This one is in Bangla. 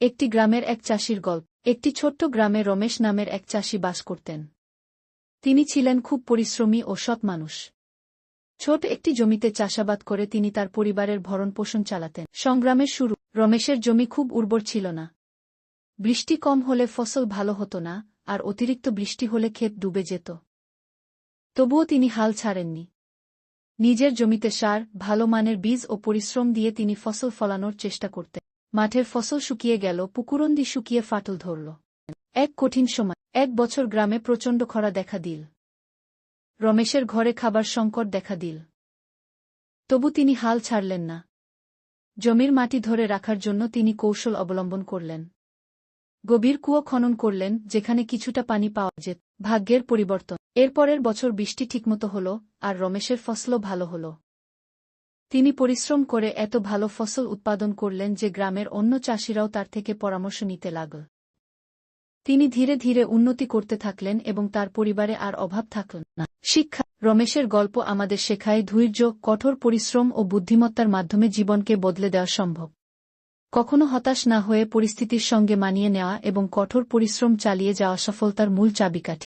একটি গ্রামের এক চাষির গল্প। একটি ছোট্ট গ্রামে রমেশ নামের এক চাষি বাস করতেন। তিনি ছিলেন খুব পরিশ্রমী ও সৎ মানুষ। ছোট একটি জমিতে চাষাবাদ করে তিনি তার পরিবারের ভরণপোষণ চালাতেন। সংগ্রামের শুরু। রমেশের জমি খুব উর্বর ছিল না। বৃষ্টি কম হলে ফসল ভালো হতো না, আর অতিরিক্ত বৃষ্টি হলে ক্ষেত ডুবে যেত। তবুও তিনি হাল ছাড়েননি। নিজের জমিতে সার, ভালো মানের বীজ ও পরিশ্রম দিয়ে তিনি ফসল ফলানোর চেষ্টা করতেন। মাঠের ফসল শুকিয়ে গেল, পুকুরন্দি শুকিয়ে ফাটল ধরল। এক কঠিন সময়। এক বছর গ্রামে প্রচণ্ড খরা দেখা দিল। রমেশের ঘরে খাবার সংকট দেখা দিল। তবু তিনি হাল ছাড়লেন না। জমির মাটি ধরে রাখার জন্য তিনি কৌশল অবলম্বন করলেন। গভীর কুয়ো খনন করলেন, যেখানে কিছুটা পানি পাওয়া যেত। ভাগ্যের পরিবর্তন। এরপরের বছর বৃষ্টি ঠিকমতো হল, আর রমেশের ফসলও ভালো হল। তিনি পরিশ্রম করে এত ভালো ফসল উৎপাদন করলেন যে গ্রামের অন্য চাষিরাও তার থেকে পরামর্শ নিতে লাগল। তিনি ধীরে ধীরে উন্নতি করতে থাকলেন এবং তার পরিবারে আর অভাব থাকল না। শিক্ষা। রমেশের গল্প আমাদের শেখায় ধৈর্য, কঠোর পরিশ্রম ও বুদ্ধিমত্তার মাধ্যমে জীবনকে বদলে দেওয়া সম্ভব। কখনো হতাশ না হয়ে পরিস্থিতির সঙ্গে মানিয়ে নেওয়া এবং কঠোর পরিশ্রম চালিয়ে যাওয়া সফলতার মূল চাবিকাঠি।